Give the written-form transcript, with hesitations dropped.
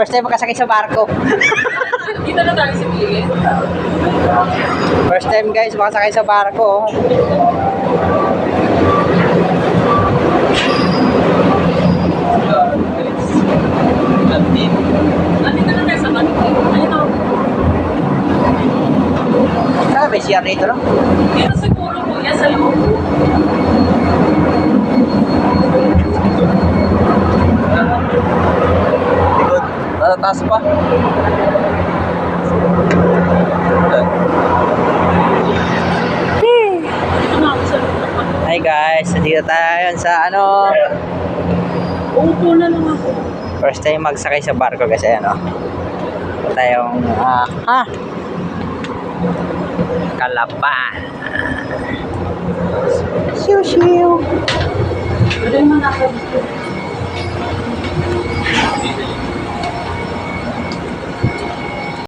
First time makasakay sa barko. Dito na tayo si Miguel. First time guys, makasakay sa barko. Nandito na tayo sa barko. Ayun o. Saan may CR dito, no? Dito siguro po yan sa loob. Likod. Taas pa. Dito na ako sa loob. Hi guys, dito tayo sa ano. Uupo na lang ako. First time magsakay sa barko kasi ano. Tayong Kalapan. Siu siu. Pwede naman ako dito.